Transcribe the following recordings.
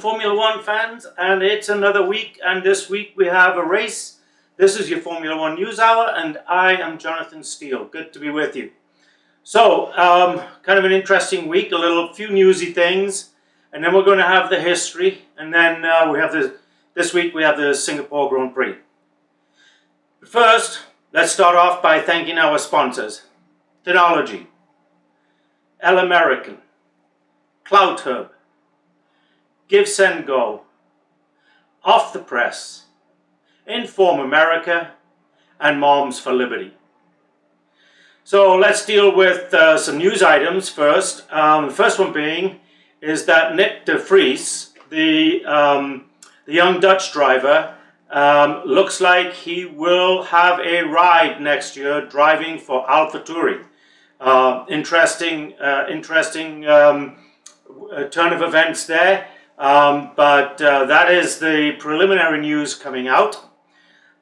Formula One fans, and it's another week, and this week we have a race. This is your Formula One News Hour, and I am Jonathan Steele. Good to be with you. So, kind of an interesting week, few newsy things, and then we're going to have the history, and then this week we have the Singapore Grand Prix. But first, let's start off by thanking our sponsors: Technology, El American, Cloud Hub, Give Send Go, Off the Press, Inform America, and Moms for Liberty. So let's deal with some news items first. The first one being is that Nick de Vries, the young Dutch driver, looks like he will have a ride next year driving for AlphaTauri. Interesting turn of events there. But that is the preliminary news coming out.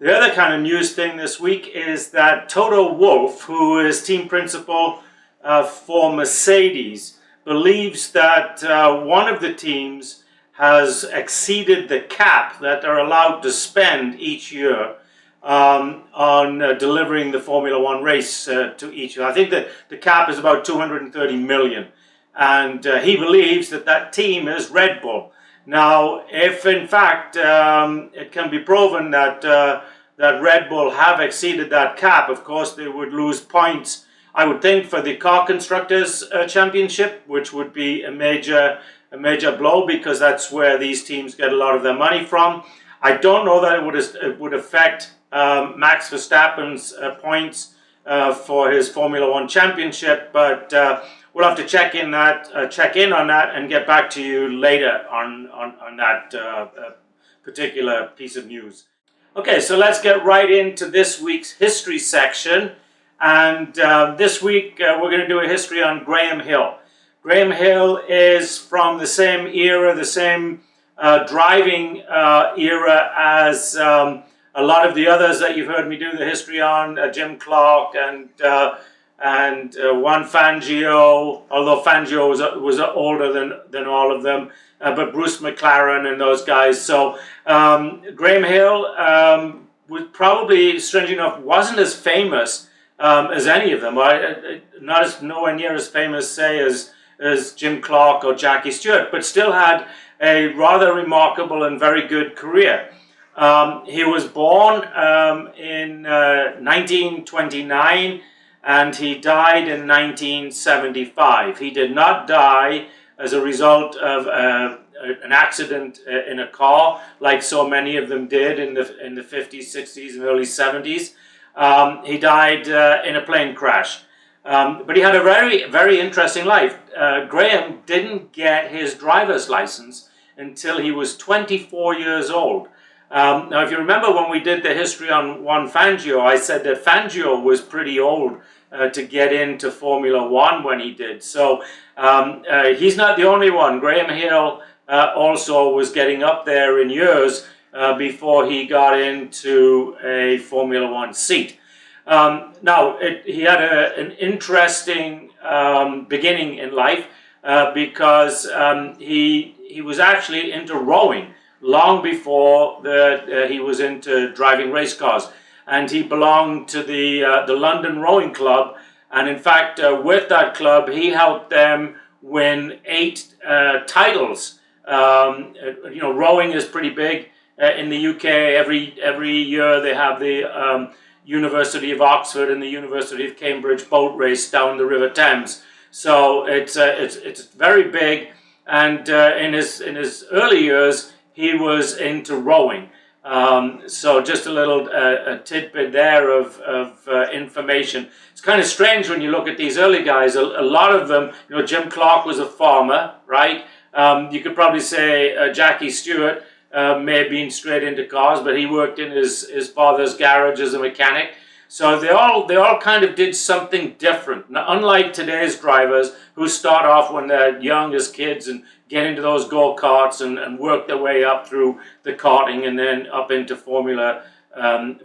The other kind of news thing this week is that Toto Wolff, who is team principal for Mercedes, believes that one of the teams has exceeded the cap that they're allowed to spend each year on delivering the Formula One race to each year. I think that the cap is about 230 million. And he believes that that team is Red Bull. Now, if in fact it can be proven that that Red Bull have exceeded that cap, of course they would lose points, I would think, for the Car Constructors Championship, which would be a major blow, because that's where these teams get a lot of their money from. I don't know that it would affect Max Verstappen's points for his Formula One championship, but we'll have to check in on that and get back to you later on that particular piece of news. Okay, so let's get right into this week's history section. And this week we're going to do a history on Graham Hill. Graham Hill is from the same era, the same driving era as a lot of the others that you've heard me do the history on, Jim Clark and Juan Fangio, although Fangio was older than all of them, but Bruce McLaren and those guys. So Graham Hill was probably, strangely enough, wasn't as famous as any of them. Nowhere near as famous, say, as Jim Clark or Jackie Stewart, but still had a rather remarkable and very good career. He was born in 1929. And he died in 1975. He did not die as a result of an accident in a car, like so many of them did in the 50s, 60s, and early 70s. He died in a plane crash. But he had a very, very interesting life. Graham didn't get his driver's license until he was 24 years old. Now, if you remember when we did the history on Juan Fangio, I said that Fangio was pretty old to get into Formula One when he did. So he's not the only one. Graham Hill also was getting up there in years before he got into a Formula One seat. Now, he had an interesting beginning in life because he was actually into rowing long before he was into driving race cars, and he belonged to the London Rowing Club, and in fact with that club he helped them win 8 titles. Rowing is pretty big in the UK. Every year they have the University of Oxford and the University of Cambridge boat race down the River Thames, so it's very big. And in his early years he was into rowing. So just a little tidbit there of information. It's kind of strange when you look at these early guys. A lot of them, Jim Clark was a farmer, right? You could probably say Jackie Stewart may have been straight into cars, but he worked in his father's garage as a mechanic. So they all kind of did something different. Now, unlike today's drivers who start off when they're young as kids and get into those go-karts and work their way up through the karting and then up into Formula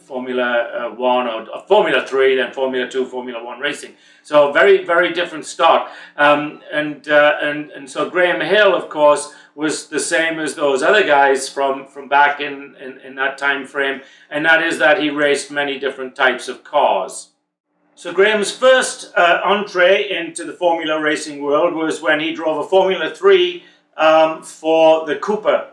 Formula 1 or Formula 3, then Formula 2, Formula 1 racing. So very, very different start. And so Graham Hill, of course, was the same as those other guys from back in that time frame, and that is that he raced many different types of cars. So Graham's first entree into the Formula racing world was when he drove a Formula 3 for the Cooper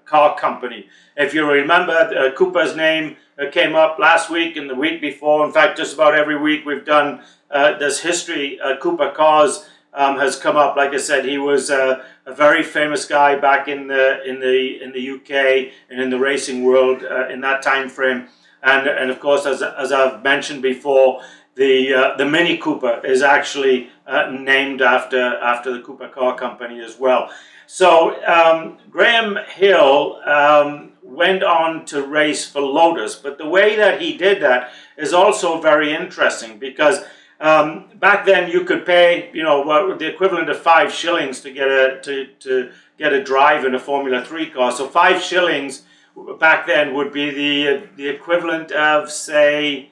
car company. If you remember, Cooper's name came up last week and the week before. In fact, just about every week we've done this history. Cooper Cars has come up. Like I said, he was a very famous guy back in the UK and in the racing world in that time frame. And of course, as I've mentioned before, the Mini Cooper is actually named after the Cooper Car Company as well. So Graham Hill went on to race for Lotus, but the way that he did that is also very interesting because back then you could pay, the equivalent of 5 shillings to get a drive in a Formula 3 car. So 5 shillings back then would be the equivalent of, say,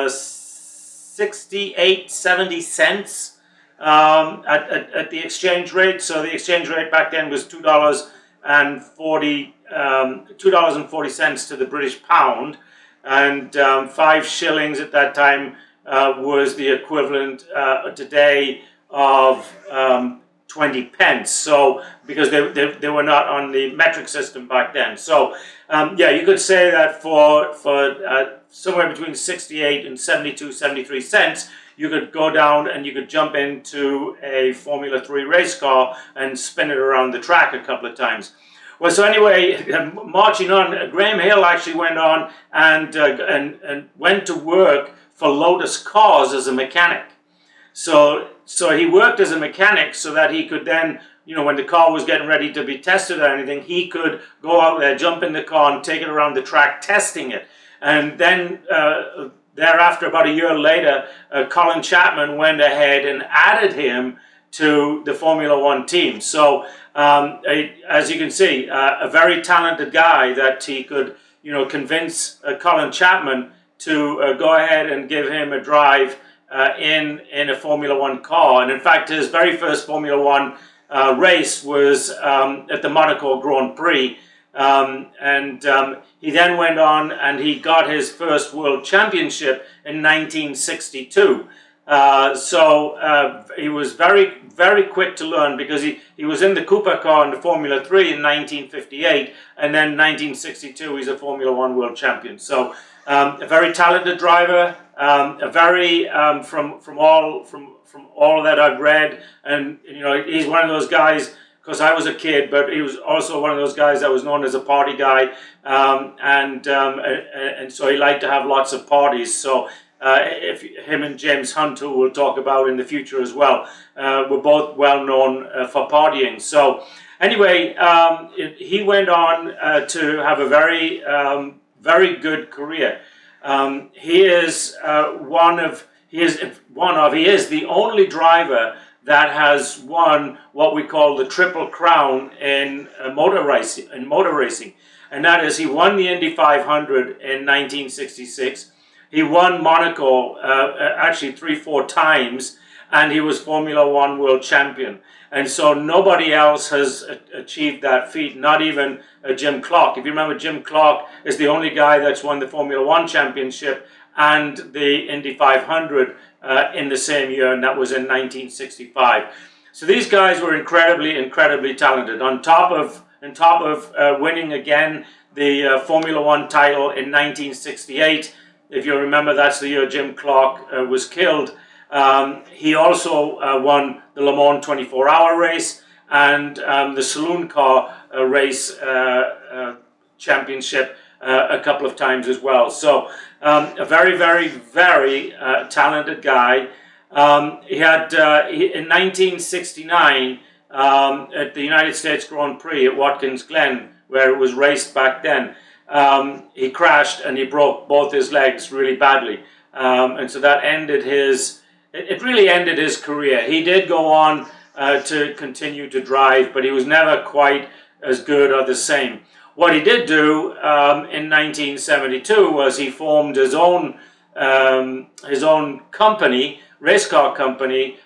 68, 70 cents at the exchange rate. So the exchange rate back then was $2.40 to the British pound, and 5 shillings at that time was the equivalent today of 20 pence. So because they were not on the metric system back then. So yeah, you could say that for somewhere between 68 and 72, 73 cents, you could go down and you could jump into a Formula 3 race car and spin it around the track a couple of times. Well, so anyway, marching on, Graham Hill actually went on and went to work for Lotus Cars as a mechanic. So he worked as a mechanic so that he could then, when the car was getting ready to be tested or anything, he could go out there, jump in the car and take it around the track testing it. And then thereafter, about a year later, Colin Chapman went ahead and added him to the Formula 1 team. So as you can see, a very talented guy that he could, convince Colin Chapman to go ahead and give him a drive in a Formula 1 car. And in fact, his very first Formula 1 race was at the Monaco Grand Prix. He then went on and he got his first world championship in 1962. He was very, very quick to learn because he was in the Cooper car in the Formula 3 in 1958, and then 1962 he's a Formula 1 world champion. So a very talented driver, a very from all that I've read, and he's one of those guys. Because I was a kid, but he was also one of those guys that was known as a party guy, and so he liked to have lots of parties. So if him and James Hunt, who we'll talk about in the future as well, were both well known for partying. So anyway, he went on to have a very very good career. He is the only driver that has won what we call the Triple Crown in motor racing, and that is he won the Indy 500 in 1966. He won Monaco actually 3-4 times, and he was Formula 1 world champion. And so nobody else has achieved that feat, not even Jim Clark. If you remember, Jim Clark is the only guy that's won the Formula 1 championship and the Indy 500 in the same year, and that was in 1965. So these guys were incredibly, incredibly talented. On top of winning again the Formula 1 title in 1968, if you remember, that's the year Jim Clark was killed. He also won the Le Mans 24-hour race and the saloon car race championship a couple of times as well. So a very, very, very talented guy. He had in 1969 at the United States Grand Prix at Watkins Glen, where it was raced back then, he crashed and he broke both his legs really badly, and so that ended it really ended his career. He did go on to continue to drive, but he was never quite as good or the same. What he did do in 1972 was he formed his own company, race car company,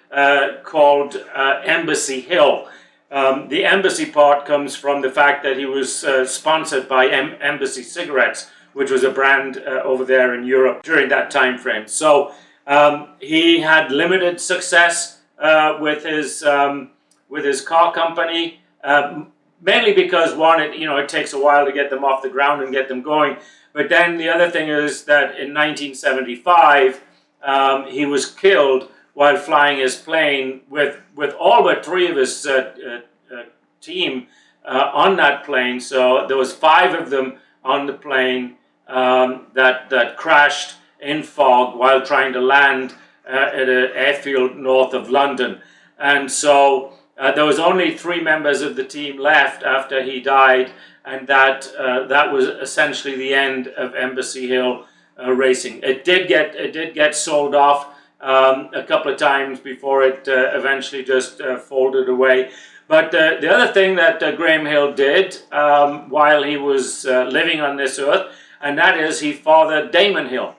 called Embassy Hill. The Embassy part comes from the fact that he was sponsored by Embassy Cigarettes, which was a brand over there in Europe during that time frame. So he had limited success with his car company, mainly because one, it takes a while to get them off the ground and get them going. But then the other thing is that in 1975, he was killed while flying his plane with all but three of his team on that plane. So there was 5 of them on the plane that crashed in fog while trying to land at an airfield north of London. And so there was only 3 members of the team left after he died, and that was essentially the end of Embassy Hill racing. It did get sold off a couple of times before it eventually just folded away. But the other thing that Graham Hill did while he was living on this earth, and that is he fathered Damon Hill.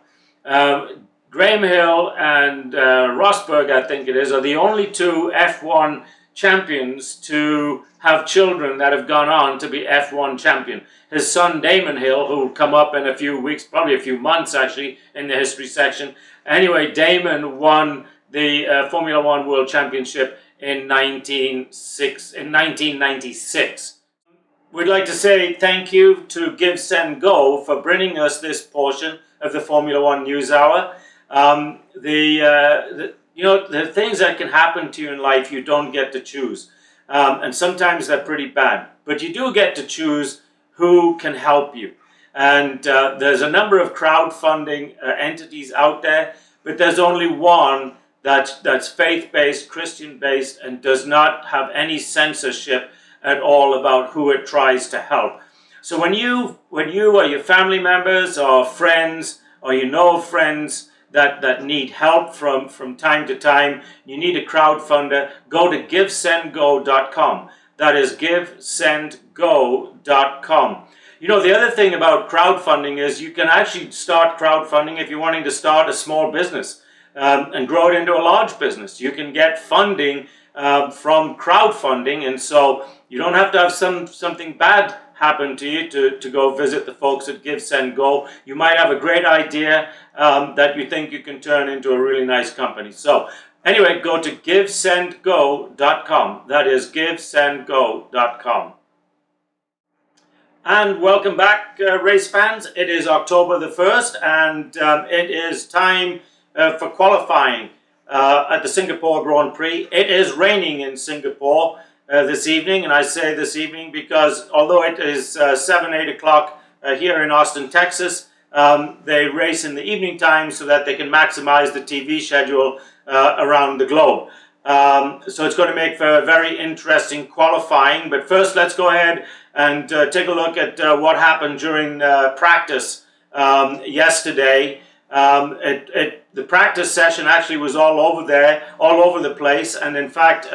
Graham Hill and Rosberg, I think it is, are the only 2 F1 champions to have children that have gone on to be F1 champion. His son Damon Hill, who will come up in a few weeks, probably a few months actually, in the history section. Anyway, Damon won the Formula One World Championship in 1996. We'd like to say thank you to Give, Send, Go for bringing us this portion of the Formula One News Hour. The things that can happen to you in life, you don't get to choose. And sometimes they're pretty bad. But you do get to choose who can help you. And there's a number of crowdfunding entities out there, but there's only one that's faith-based, Christian-based, and does not have any censorship at all about who it tries to help. So when you or your family members or friends, or friends that need help from time to time, you need a crowdfunder, go to givesendgo.com. That is givesendgo.com. The other thing about crowdfunding is you can actually start crowdfunding if you're wanting to start a small business and grow it into a large business. You can get funding from crowdfunding, and so you don't have to have something bad happen to you to go visit the folks at Give, Send, Go. You might have a great idea that you think you can turn into a really nice company. So anyway, go to givesendgo.com. That is givesendgo.com. And welcome back, race fans. It is October the 1st, and it is time for qualifying at the Singapore Grand Prix. It is raining in Singapore this evening, and I say this evening because although it is 7-8 o'clock here in Austin, Texas, they race in the evening time so that they can maximize the TV schedule around the globe. So it's going to make for a very interesting qualifying. But first, let's go ahead and take a look at what happened during practice yesterday. The practice session actually was all over the place, and in fact,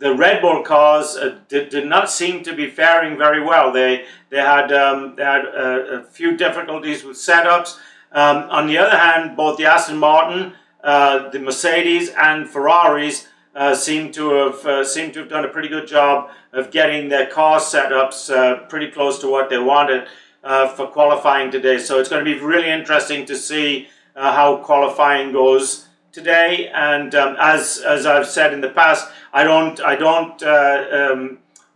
the Red Bull cars did not seem to be faring very well. They had a few difficulties with setups. On the other hand, both the Aston Martin, the Mercedes, and Ferraris seem to have done a pretty good job of getting their car setups pretty close to what they wanted for qualifying today. So it's going to be really interesting to see how qualifying goes today. And as I've said in the past, I don't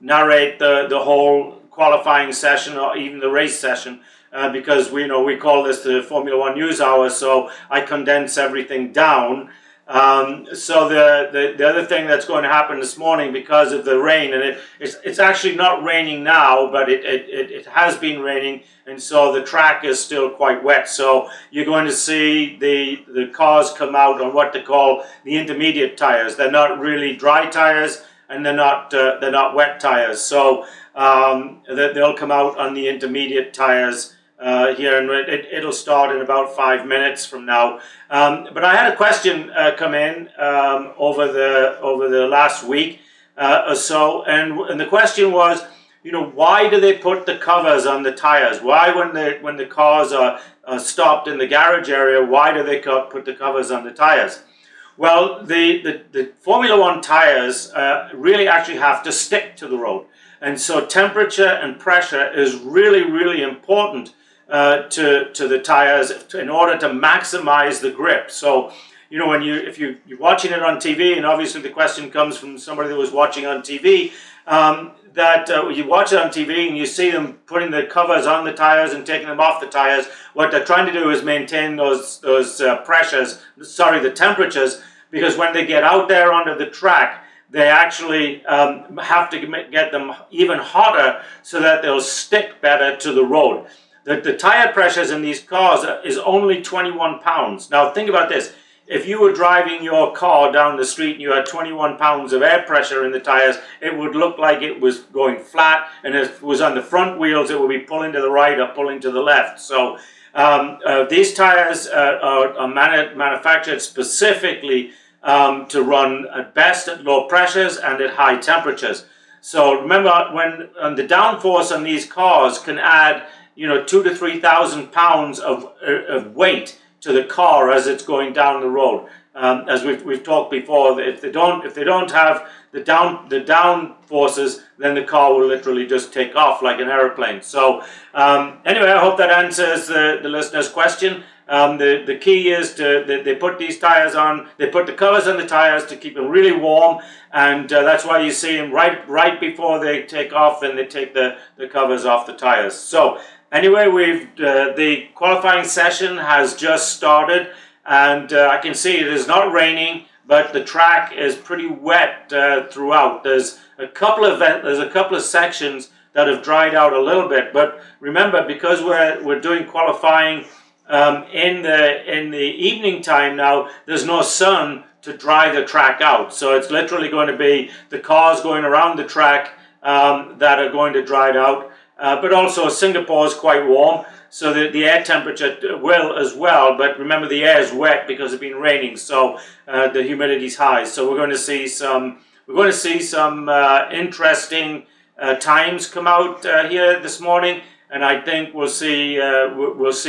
narrate the whole qualifying session or even the race session because we call this the Formula One News Hour, so I condense everything down. So the other thing that's going to happen this morning because of the rain, and it's actually not raining now, but it has been raining, and so the track is still quite wet. So you're going to see the cars come out on what they call the intermediate tires. They're not really dry tires, and they're not wet tires. So they'll come out on the intermediate tires here, and it'll start in about 5 minutes from now. But I had a question come in over the last week or so, and the question was, you know, why do they put the covers on the tires? Why, when the cars are stopped in the garage area, why do they put the covers on the tires? Well, the Formula One tires really actually have to stick to the road. And so temperature and pressure is really, really important to the tires in order to maximize the grip. So, you know, if you're watching it on TV, and obviously the question comes from somebody that was watching on TV, you watch it on TV and you see them putting the covers on the tires and taking them off the tires. What they're trying to do is maintain those the temperatures, because when they get out there onto the track, they actually have to get them even hotter so that they'll stick better to the road. The tire pressures in these cars is only 21 pounds. Now think about this. If you were driving your car down the street and you had 21 pounds of air pressure in the tires, it would look like it was going flat, and if it was on the front wheels, it would be pulling to the right or pulling to the left. So these tires are manufactured specifically to run at best at low pressures and at high temperatures. So remember, when the downforce on these cars can add, you know, 2,000 to 3,000 pounds of weight to the car as it's going down the road. As we've talked before, if they don't have the down forces, then the car will literally just take off like an aeroplane. So anyway, I hope that answers the listener's question. The key is they put these tires on, they put the covers on the tires to keep them really warm, and that's why you see them right before they take off, then they take the covers off the tires. So anyway, the qualifying session has just started, and I can see it is not raining, but the track is pretty wet throughout. There's a couple of sections that have dried out a little bit, but remember, because we're doing qualifying in the evening time now, there's no sun to dry the track out. So it's literally going to be the cars going around the track that are going to dry it out. But also Singapore is quite warm, so the air temperature will as well. But remember, the air is wet because it's been raining, so the humidity is high. So we're going to see some interesting times come out here this morning, and I think we'll see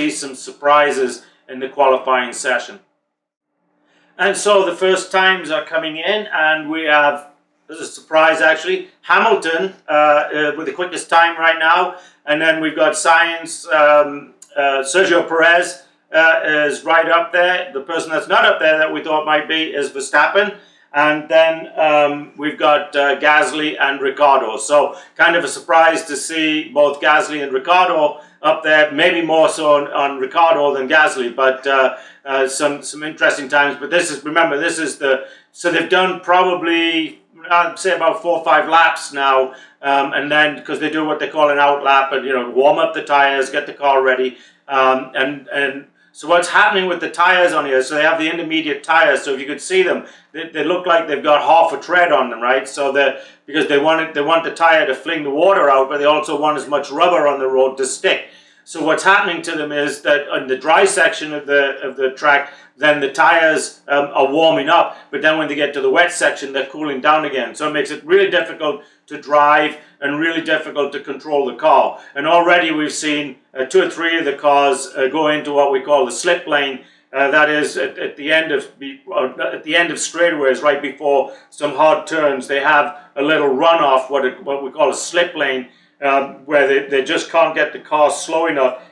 some surprises in the qualifying session. And so the first times are coming in, and we have, there's a surprise actually, Hamilton with the quickest time right now, and then we've got Sainz, Sergio Perez is right up there. The person that's not up there that we thought might be is Verstappen, and then we've got Gasly and Ricciardo. So kind of a surprise to see both Gasly and Ricciardo up there, maybe more so on Ricciardo than Gasly, but some interesting times. But remember, so they've done probably, I'd say about 4 or 5 laps now, and then because they do what they call an out lap, and warm up the tires, get the car ready, and so what's happening with the tires on here? So they have the intermediate tires. So if you could see them, they look like they've got half a tread on them, right? So because they want the tire to fling the water out, but they also want as much rubber on the road to stick. So what's happening to them is that on the dry section of the track, then the tires are warming up, but then when they get to the wet section, they're cooling down again. So it makes it really difficult to drive and really difficult to control the car. And already we've seen 2 or 3 of the cars go into what we call the slip lane. That is at the end of straightaways, right before some hard turns. They have a little runoff, what we call a slip lane, where they just can't get the car slow enough.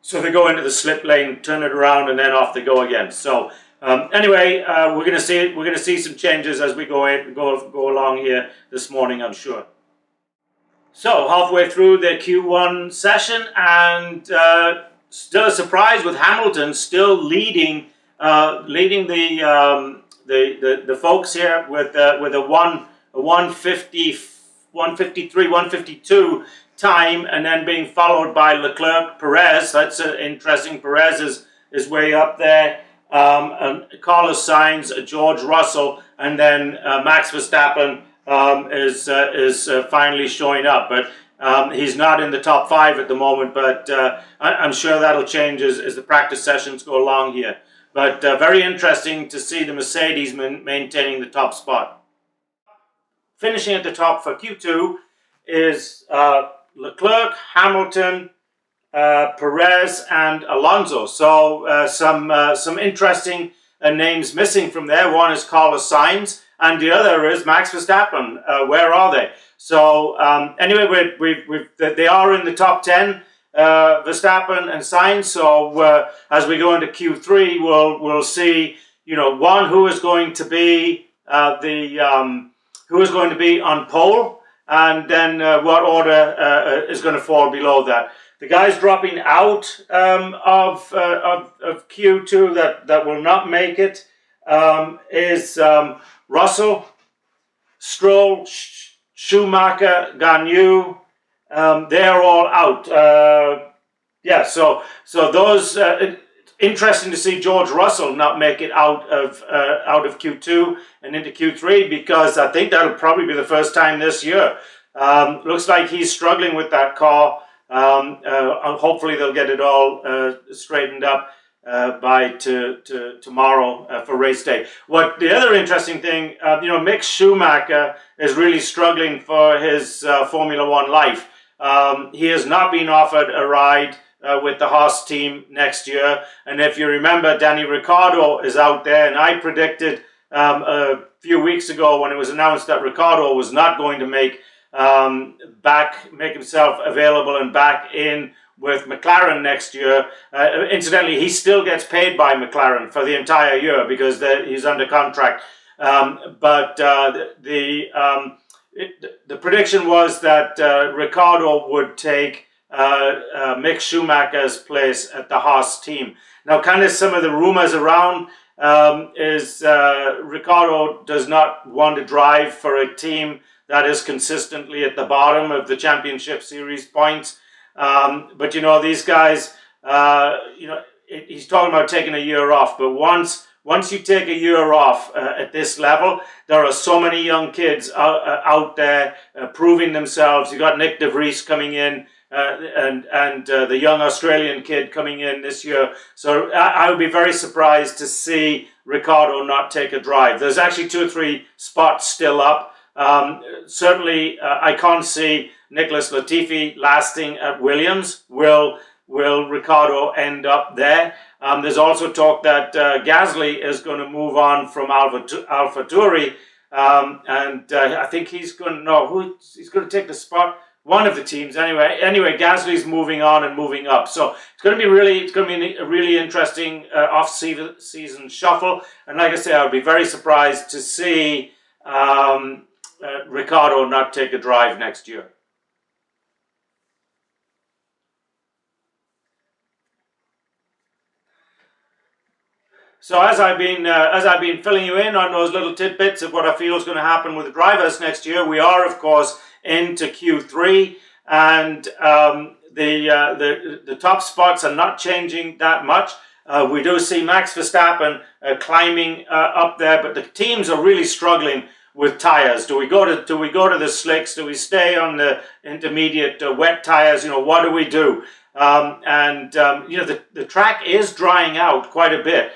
So they go into the slip lane, turn it around, and then off they go again. So anyway, we're going to see some changes as we go along here this morning, I'm sure. So halfway through the Q1 session, and still a surprise with Hamilton still leading the folks here with a 150, 153, 152 time, and then being followed by Leclerc, Perez. That's interesting. Perez is way up there, and Carlos Sainz, George Russell, and then Max Verstappen is finally showing up, but he's not in the top 5 at the moment, but I'm sure that'll change as the practice sessions go along here. But very interesting to see the Mercedes maintaining the top spot. Finishing at the top for Q2 is Leclerc, Hamilton, Perez, and Alonso. So some interesting names missing from there. One is Carlos Sainz, and the other is Max Verstappen. Where are they? So anyway, they are in the top 10, Verstappen and Sainz. So as we go into Q3, we'll see, one who is going to be who is going to be on pole, and then what order is going to fall below that. The guys dropping out of Q2 that will not make it is Russell, Stroll, Schumacher, Gagnon. They're all out. So those. Interesting to see George Russell not make it out of Q2 and into Q3, because I think that'll probably be the first time this year. Looks like he's struggling with that car. Hopefully they'll get it all straightened up by tomorrow for race day. What the other interesting thing, Mick Schumacher is really struggling for his Formula One life. He has not been offered a ride with the Haas team next year. And if you remember, Danny Ricciardo is out there, and I predicted a few weeks ago when it was announced that Ricciardo was not going to make himself available and back in with McLaren next year. Incidentally, he still gets paid by McLaren for the entire year because he's under contract. But the prediction was that Ricciardo would take Mick Schumacher's place at the Haas team. Now, kind of some of the rumors around is Ricciardo does not want to drive for a team that is consistently at the bottom of the championship series points. But these guys, he's talking about taking a year off. But once you take a year off at this level, there are so many young kids out there proving themselves. You got Nick De Vries coming in. And the young Australian kid coming in this year. So I would be very surprised to see Ricciardo not take a drive. There's actually 2 or 3 spots still up. Certainly, I can't see Nicholas Latifi lasting at Williams. Will Ricciardo end up there? There's also talk that Gasly is going to move on from AlphaTauri, and I think he's going to take the spot. One of the teams, anyway. Gasly's moving on and moving up, so it's going to be a really interesting off-season shuffle. And like I say, I would be very surprised to see Ricciardo not take a drive next year. So as I've been filling you in on those little tidbits of what I feel is going to happen with the drivers next year, we are, of course, into Q3, and the top spots are not changing that much. We do see Max Verstappen climbing up there, but the teams are really struggling with tires. Do we go to the slicks? Do we stay on the intermediate wet tires? What do we do? The track is drying out quite a bit.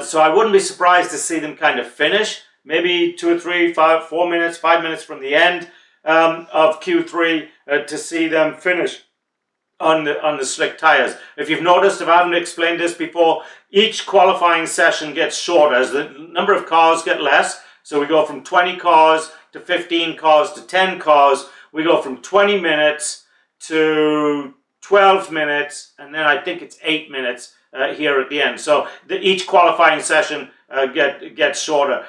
So I wouldn't be surprised to see them kind of finish, maybe 2 or 3, 5 minutes from the end of Q3 to see them finish on the slick tires. If you've noticed, if I haven't explained this before, each qualifying session gets shorter as the number of cars get less. So we go from 20 cars to 15 cars to 10 cars. We go from 20 minutes to 12 minutes, and then I think it's 8 minutes here at the end. So each qualifying session gets shorter.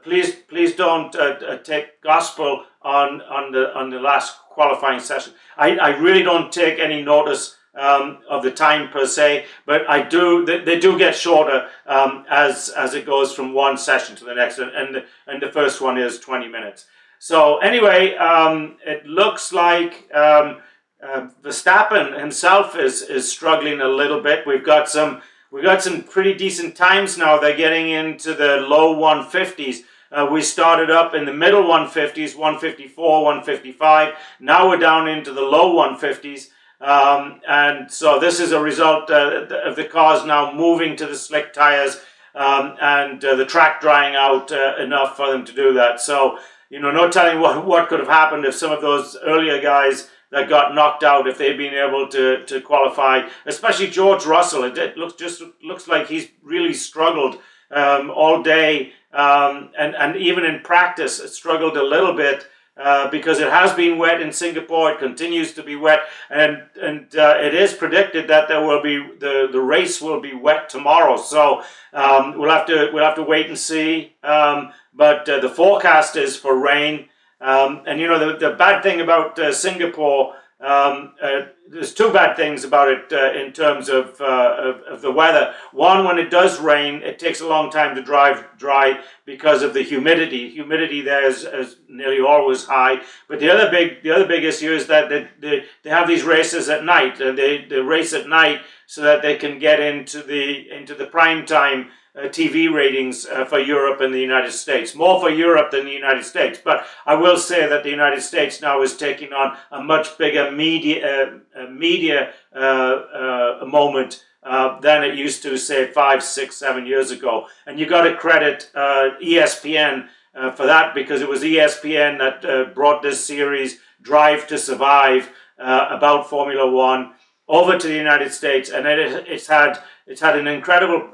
Please don't take gospel on the last qualifying session. I really don't take any notice of the time per se, but they do get shorter as it goes from one session to the next, and the first one is 20 minutes. So anyway, it looks like Verstappen himself is struggling a little bit. We've got some pretty decent times now. They're getting into the low 150s. We started up in the middle 150s, 154, 155. Now we're down into the low 150s. And so this is a result of the cars now moving to the slick tires and the track drying out enough for them to do that. So, no telling what could have happened if some of those earlier guys that got knocked out, if they'd been able to qualify, especially George Russell. It looks like he's really struggled all day, and even in practice, it struggled a little bit. Because it has been wet in Singapore, it continues to be wet, and it is predicted that there will be the race will be wet tomorrow. So we'll have to wait and see. But the forecast is for rain. And the bad thing about Singapore, there's two bad things about it in terms of the weather. One, when it does rain, it takes a long time to dry because of the humidity. Humidity there is nearly always high. But the other big issue is that they have these races at night. They race at night so that they can get into the prime time TV ratings for Europe and the United States. More for Europe than the United States. But I will say that the United States now is taking on a much bigger media moment than it used to, say, 5, 6, 7 years ago. And you got to credit ESPN for that, because it was ESPN that brought this series, Drive to Survive, about Formula One, over to the United States, and it's had an incredible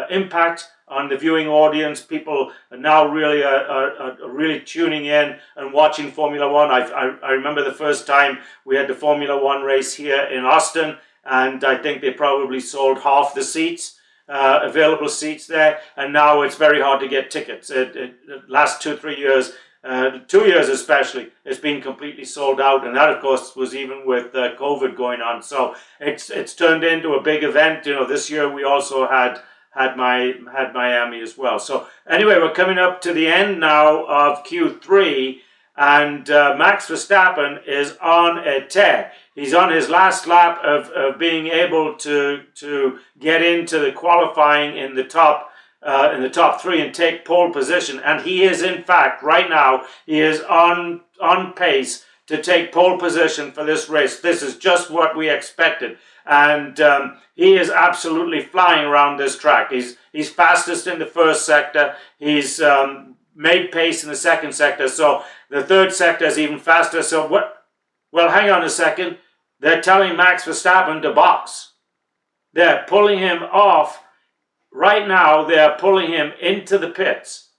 impact on the viewing audience. People are now really tuning in and watching Formula One. I remember the first time we had the Formula One race here in Austin, and I think they probably sold half the seats, available seats there, and now it's very hard to get tickets. The last 2-3 years, 2 years especially, it's been completely sold out, and that of course was even with COVID going on. So it's turned into a big event. This year we also had Miami as well. So anyway, we're coming up to the end now of Q3, and Max Verstappen is on a tear. He's on his last lap of being able to get into the qualifying in the top 3 and take pole position, and he is, in fact, right now, he is on pace to take pole position for this race. This is just what we expected, and he is absolutely flying around this track. He's fastest in the first sector. He's made pace in the second sector, so the third sector is even faster. So what? Well, hang on a second. They're telling Max Verstappen to box. They're pulling him off. Right now, they are pulling him into the pits.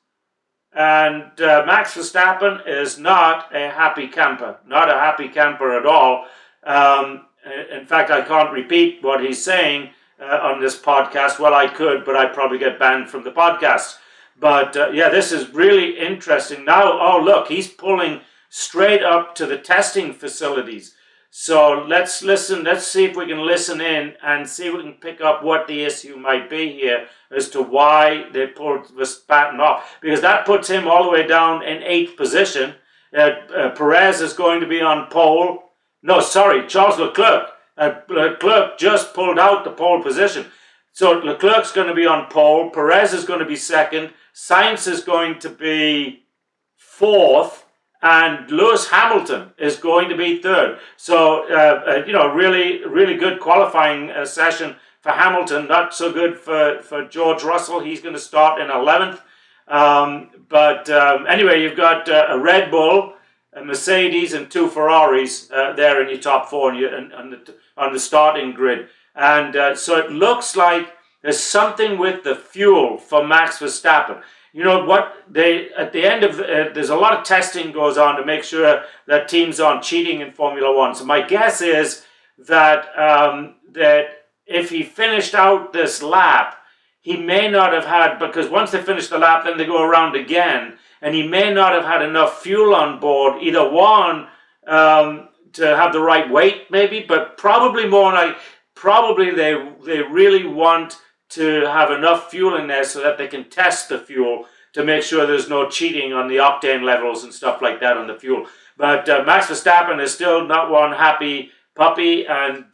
And Max Verstappen is not a happy camper. Not a happy camper at all. In fact, I can't repeat what he's saying on this podcast. Well, I could, but I'd probably get banned from the podcast. But yeah, this is really interesting. Now, oh, look, he's pulling straight up to the testing facilities. So let's listen. Let's see if we can listen in and see if we can pick up what the issue might be here as to why they pulled Verstappen off. Because that puts him all the way down in 8th position. Perez is going to be on pole. No, sorry, Charles Leclerc. Leclerc just pulled out the pole position. So Leclerc's going to be on pole. Perez is going to be 2nd. Sainz is going to be 4th. And Lewis Hamilton is going to be 3rd. So, really good qualifying session for Hamilton. Not so good for George Russell. He's going to start in 11th. Anyway, you've got a Red Bull, a Mercedes, and 2 Ferraris there in your top 4 on the starting grid. And so it looks like there's something with the fuel for Max Verstappen. You know what? At the end of there's a lot of testing goes on to make sure that teams aren't cheating in Formula One. So my guess is that that if he finished out this lap, he may not have had, because once they finish the lap, then they go around again, and he may not have had enough fuel on board. Either one, to have the right weight, maybe, but probably more like they really want to have enough fuel in there so that they can test the fuel to make sure there's no cheating on the octane levels and stuff like that on the fuel. But Max Verstappen is still not one happy puppy, and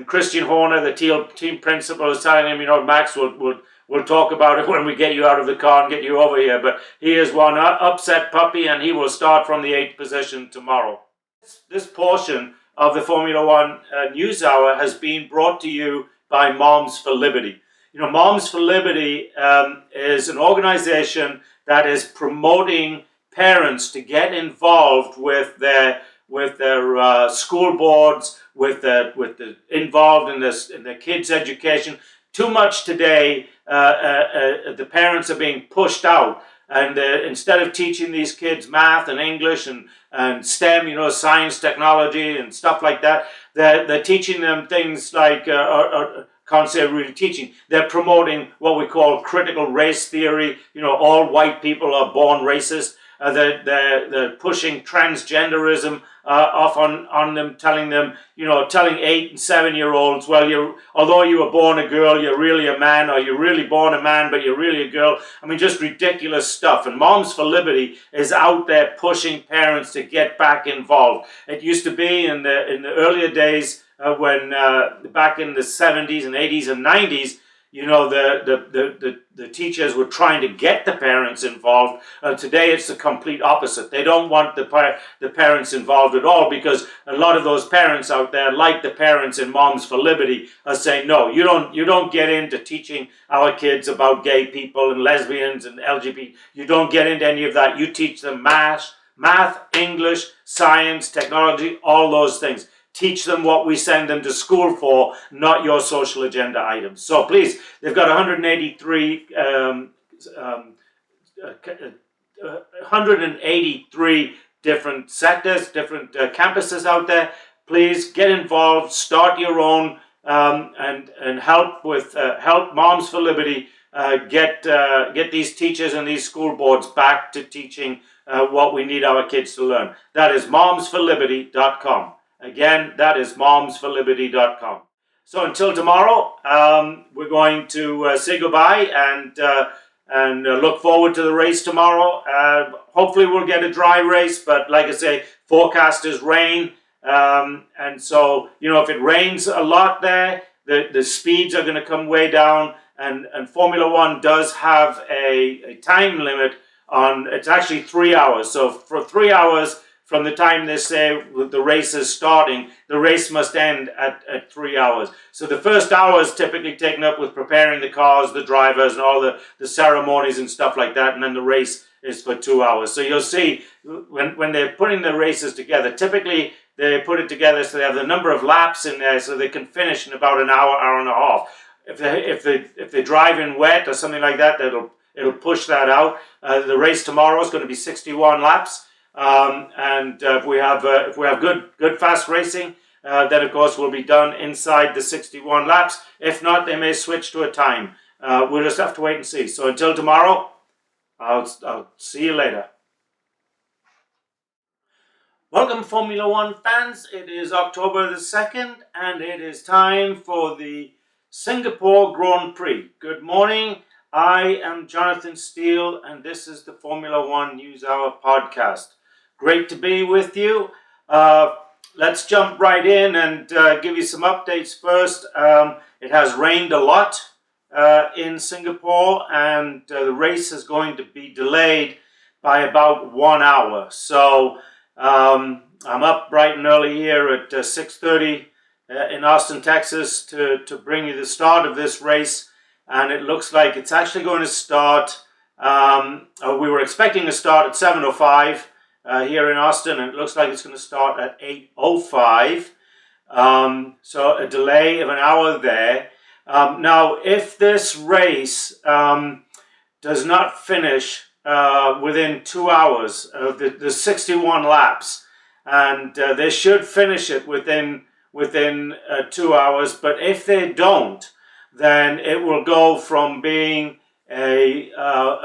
Christian Horner, the team principal, is telling him, Max, we'll talk about it when we get you out of the car and get you over here. But he is one upset puppy, and he will start from the 8th position tomorrow. This portion of the Formula One News Hour has been brought to you by Moms for Liberty. Moms for Liberty is an organization that is promoting parents to get involved with their school boards, with the involved in this in their kids' education. Too much today, the parents are being pushed out, and instead of teaching these kids math and English and STEM, science, technology, and stuff like that, they're teaching them things like, can't say really teaching, they're promoting what we call critical race theory. All white people are born racist. They're pushing transgenderism off on them, telling 8 and 7-year-olds, well, although you were born a girl, you're really a man, or you're really born a man, but you're really a girl. I mean, just ridiculous stuff. And Moms for Liberty is out there pushing parents to get back involved. It used to be in the earlier days, when back in the 70s and 80s and 90s, the teachers were trying to get the parents involved. Today it's the complete opposite. They don't want the parents involved at all, because a lot of those parents out there, like the parents in Moms for Liberty, are saying, no, you don't get into teaching our kids about gay people and lesbians and LGBT. You don't get into any of that. You teach them math, English, science, technology, all those things. Teach them what we send them to school for, not your social agenda items. So please, they've got 183 different sectors, different campuses out there. Please get involved, start your own, and help Moms for Liberty get these teachers and these school boards back to teaching what we need our kids to learn. That is momsforliberty.com. Again, that is momsforliberty.com. So until tomorrow, we're going to say goodbye and look forward to the race tomorrow. Hopefully we'll get a dry race, but like I say, forecast is rain. And so, if it rains a lot there, the speeds are going to come way down. And Formula One does have a time limit on, it's actually 3 hours. So for 3 hours, from the time they say the race is starting, the race must end at 3 hours. So the first hour is typically taken up with preparing the cars, the drivers, and all the ceremonies and stuff like that. And then the race is for 2 hours. So you'll see when they're putting the races together, typically they put it together so they have the number of laps in there so they can finish in about an hour, hour and a half. If they drive in wet or something like that, it'll push that out. The race tomorrow is going to be 61 laps. And if we have good fast racing, then of course will be done inside the 61 laps. If not, they may switch to a time. We'll just have to wait and see. So until tomorrow, I'll see you later. Welcome, Formula One fans. It is October the 2nd, and it is time for the Singapore Grand Prix. Good morning. I am Jonathan Steele, and this is the Formula One News Hour podcast. Great to be with you. Let's jump right in and give you some updates first. It has rained a lot in Singapore, and the race is going to be delayed by about 1 hour. So I'm up bright and early here at 6:30 in Austin, Texas to bring you the start of this race. And it looks like it's actually going to start, we were expecting a start at 7:05. Here in Austin, and it looks like it's going to start at 8:05. So a delay of an hour there. Now, if this race does not finish within 2 hours of the 61 laps, and they should finish it within 2 hours, but if they don't, then it will go from being a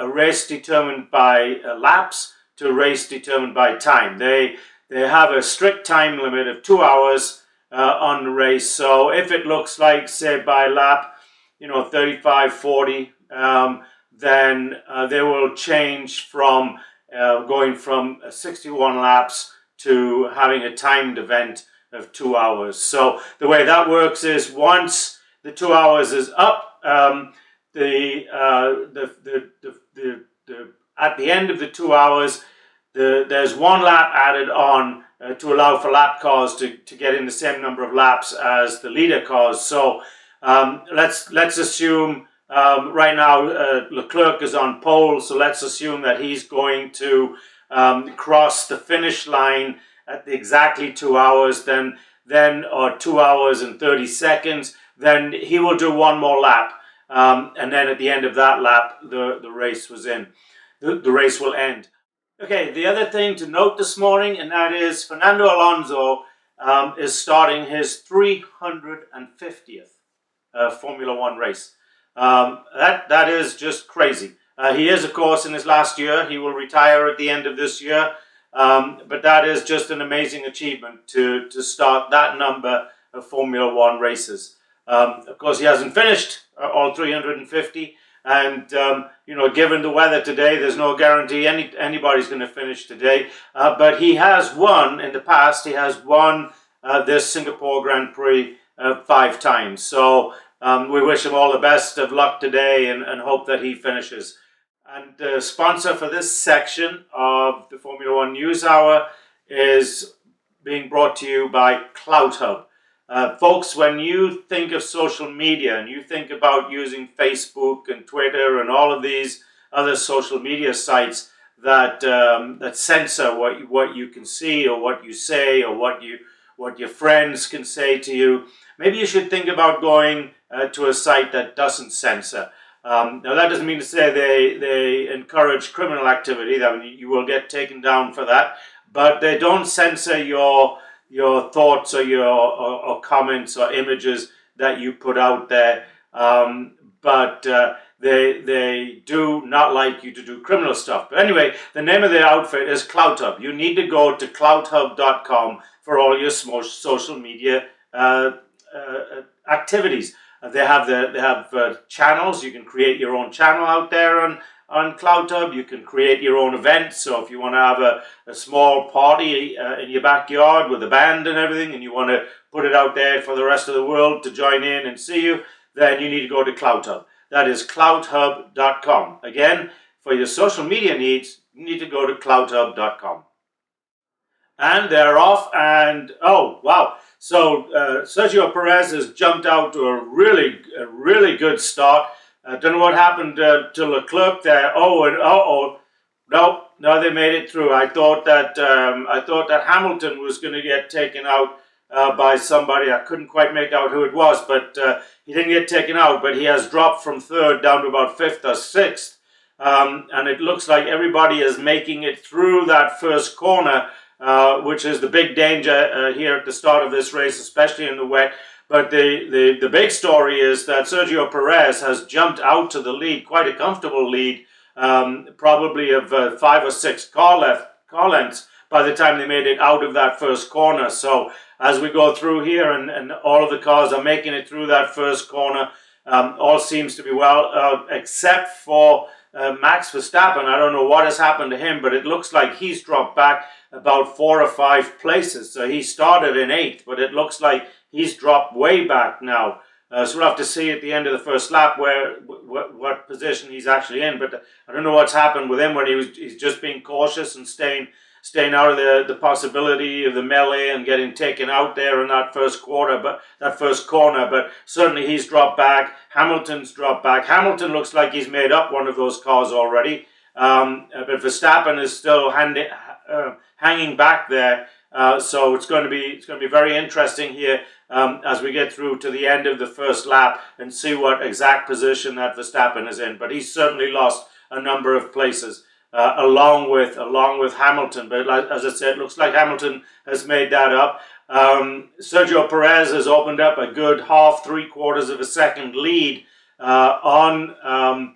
race determined by laps to a race determined by time. They have a strict time limit of 2 hours on the race. So if it looks like, say, by lap, 35, 40, then they will change from going from 61 laps to having a timed event of 2 hours. So the way that works is once the 2 hours is up, at the end of the 2 hours, there's 1 lap added on to allow for lap cars to get in the same number of laps as the leader cars. So let's assume right now Leclerc is on pole, so let's assume that he's going to cross the finish line at exactly 2 hours, or 2 hours and 30 seconds, then he will do one more lap. And then at the end of that lap, the race was in. The race will end. Okay, the other thing to note this morning, and that is Fernando Alonso is starting his 350th Formula One race. That is just crazy. He is, of course, in his last year. He will retire at the end of this year. But that is just an amazing achievement to start that number of Formula One races. Of course, he hasn't finished all 350. And, given the weather today, there's no guarantee anybody's going to finish today. But he has won in the past. He has won this Singapore Grand Prix 5 times. So we wish him all the best of luck today and hope that he finishes. And the sponsor for this section of the Formula One News Hour is being brought to you by CloudHub. Folks, when you think of social media and you think about using Facebook and Twitter and all of these other social media sites that censor what you can see or what you say or what your friends can say to you, maybe you should think about going to a site that doesn't censor. Now that doesn't mean to say they encourage criminal activity. That you will get taken down for that, but they don't censor your thoughts or or comments or images that you put out there. But they do not like you to do criminal stuff. But anyway, the name of the outfit is CloudHub. You need to go to cloudhub.com for all your social media activities. They have channels. You can create your own channel out there on CloudHub. You can create your own events. So if you want to have a small party in your backyard with a band and everything, and you want to put it out there for the rest of the world to join in and see you, then you need to go to CloudHub. That is cloudhub.com. Again, for your social media needs, you need to go to cloudhub.com. And they're off, and oh, wow. So Sergio Perez has jumped out to a really good start. Don't know what happened to Leclerc there. No, they made it through. I thought that Hamilton was going to get taken out by somebody. I couldn't quite make out who it was, but he didn't get taken out. But he has dropped from 3rd down to about 5th or 6th, and it looks like everybody is making it through that first corner. Which is the big danger here at the start of this race, especially in the wet. But the big story is that Sergio Perez has jumped out to the lead, quite a comfortable lead, probably of 5 or 6 car lengths by the time they made it out of that first corner. So as we go through here and all of the cars are making it through that first corner, all seems to be well, except for Max Verstappen. I don't know what has happened to him, but it looks like he's dropped back about 4 or 5 places. So he started in 8th, but it looks like he's dropped way back now. So we'll have to see at the end of the first lap what position he's actually in. But I don't know what's happened with him when he's just being cautious and staying out of the possibility of the melee and getting taken out there in that first corner. But certainly he's dropped back. Hamilton's dropped back. Hamilton looks like he's made up one of those cars already. But Verstappen is still hanging back there. So it's going to be very interesting here as we get through to the end of the first lap and see what exact position that Verstappen is in. But he's certainly lost a number of places. Along with Hamilton, but as I said, it looks like Hamilton has made that up. Sergio Perez has opened up a good half, 3/4 of a second lead on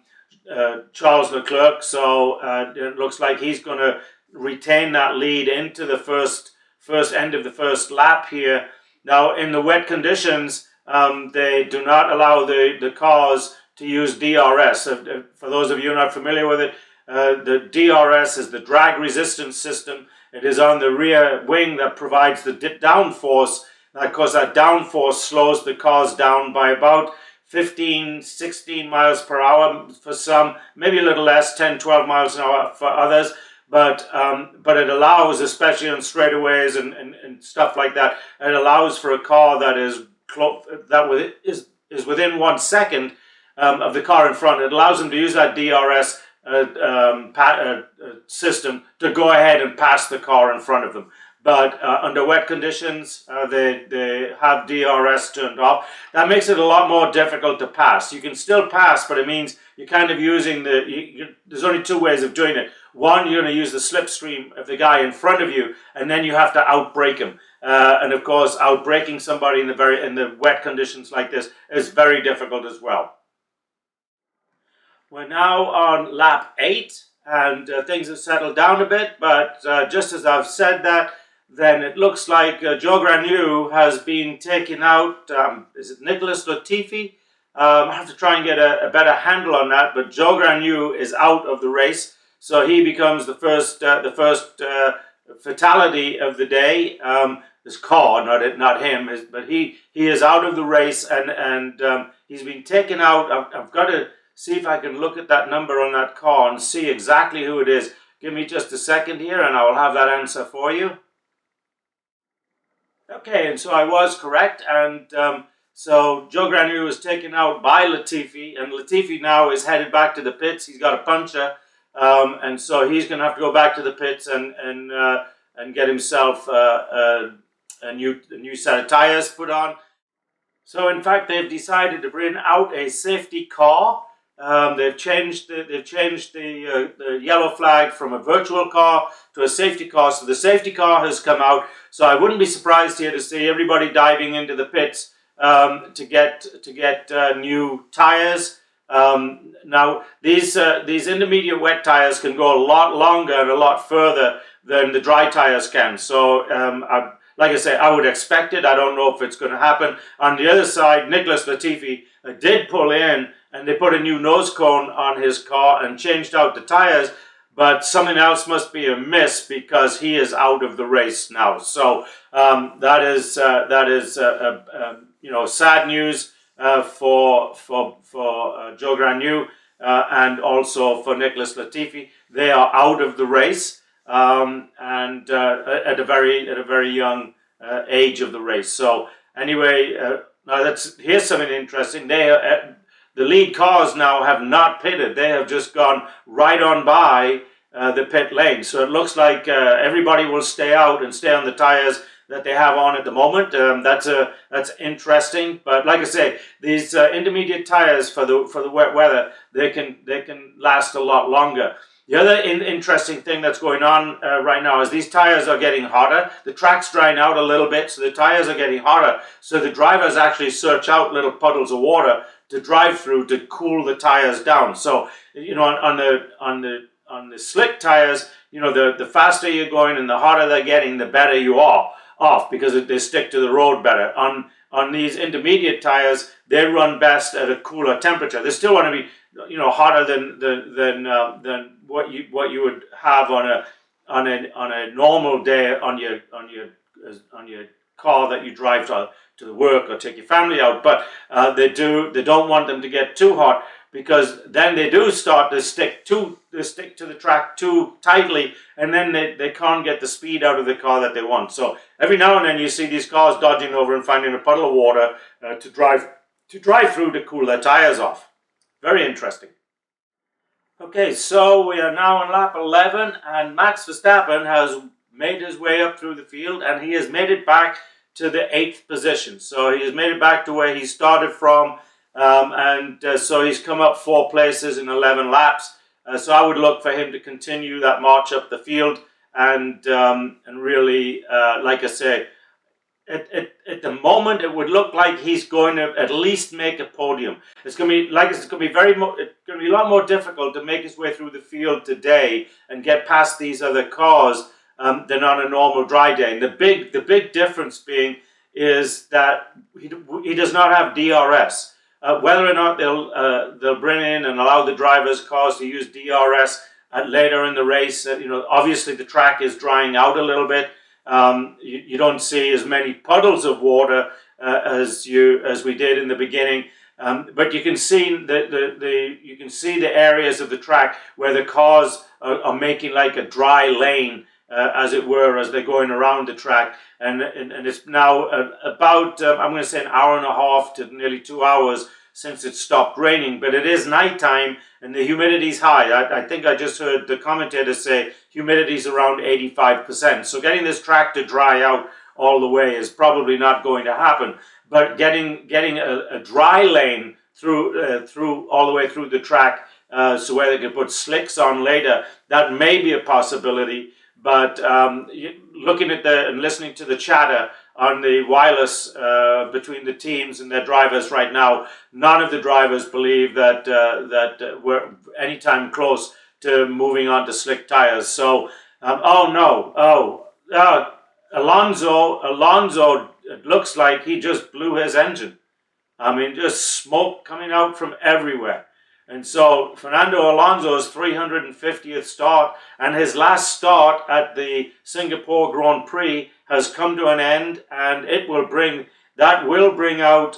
Charles Leclerc. So it looks like he's going to retain that lead into the first end of the first lap here. Now, in the wet conditions, they do not allow the cars to use DRS. For those of you not familiar with it, the DRS is the drag resistance system. It is on the rear wing that provides the downforce. Of course, that downforce slows the cars down by about 15, 16 miles per hour for some, maybe a little less, 10, 12 miles an hour for others. But it allows, especially on straightaways and stuff like that, it allows for a car that is within 1 second of the car in front. It allows them to use that DRS system to go ahead and pass the car in front of them. But under wet conditions, they have DRS turned off. That makes it a lot more difficult to pass. You can still pass, but it means you're kind of using there's only two ways of doing it. One, you're going to use the slipstream of the guy in front of you, and then you have to outbrake him. And of course, outbraking somebody in the wet conditions like this is very difficult as well. We're now on lap 8, and things have settled down a bit. But just as I've said that, then it looks like Joe Granu has been taken out. Is it Nicholas Latifi? I have to try and get a better handle on that. But Joe Granu is out of the race, so he becomes the first fatality of the day. His car, not him, but he is out of the race, and he's been taken out. I've got to see if I can look at that number on that car and see exactly who it is. Give me just a second here, and I will have that answer for you. Okay, and so I was correct, and so Joe Granu was taken out by Latifi, and Latifi now is headed back to the pits. He's got a puncture, and so he's going to have to go back to the pits and get himself a new set of tires put on. So in fact, they've decided to bring out a safety car. They've changed the yellow flag from a virtual car to a safety car. So the safety car has come out. So I wouldn't be surprised here to see everybody diving into the pits to get new tires. Now these intermediate wet tires can go a lot longer and a lot further than the dry tires can. So like I say, I would expect it. I don't know if it's going to happen. On the other side, Nicholas Latifi did pull in, and they put a new nose cone on his car and changed out the tires, but something else must be amiss because he is out of the race now. So that is sad news for Joe Granu and also for Nicholas Latifi. They are out of the race and at a very young age of the race. So anyway, now here's something interesting. The lead cars now have not pitted. They have just gone right on by the pit lane. So it looks like everybody will stay out and stay on the tires that they have on at the moment. That's interesting. But like I say, these intermediate tires for the wet weather, they can last a lot longer. The other interesting thing that's going on right now is these tires are getting hotter. The track's drying out a little bit, so the tires are getting hotter. So the drivers actually search out little puddles of water to drive through to cool the tires down. So on the slick tires, the faster you're going and the hotter they're getting, the better you are off because they stick to the road better. On these intermediate tires, they run best at a cooler temperature. They still want to be hotter than what you would have on a normal day on your car that you drive to the work or take your family out. But they don't want them to get too hot because then they do start to stick to the track too tightly, and then they can't get the speed out of the car that they want. So every now and then you see these cars dodging over and finding a puddle of water to drive through to cool their tires off. Very interesting. Okay, so we are now on lap 11, and Max Verstappen has made his way up through the field, and he has made it back to the 8th position. So he has made it back to where he started from, so he's come up 4 places in 11 laps. So I would look for him to continue that march up the field, and really, like I say, at the moment, it would look like he's going to at least make a podium. It's going to be a lot more difficult to make his way through the field today and get past these other cars than on a normal dry day. And the big difference being is that he does not have DRS. Whether or not they'll bring in and allow the drivers' cars to use DRS later in the race, obviously the track is drying out a little bit. You don't see as many puddles of water as we did in the beginning, but you can see the areas of the track where the cars are making like a dry lane, as it were, as they're going around the track, and it's now about I'm going to say an hour and a half to nearly 2 hours since it stopped raining, but it is nighttime and the humidity's high. I think I just heard the commentator say humidity's around 85%. So getting this track to dry out all the way is probably not going to happen. But getting a dry lane through all the way through the track, so where they can put slicks on later, that may be a possibility. But looking at and listening to the chatter on the wireless between the teams and their drivers right now, none of the drivers believe that we're anytime close to moving on to slick tires. So, Alonso, it looks like he just blew his engine. I mean, just smoke coming out from everywhere. And so Fernando Alonso's 350th start and his last start at the Singapore Grand Prix has come to an end, and will bring out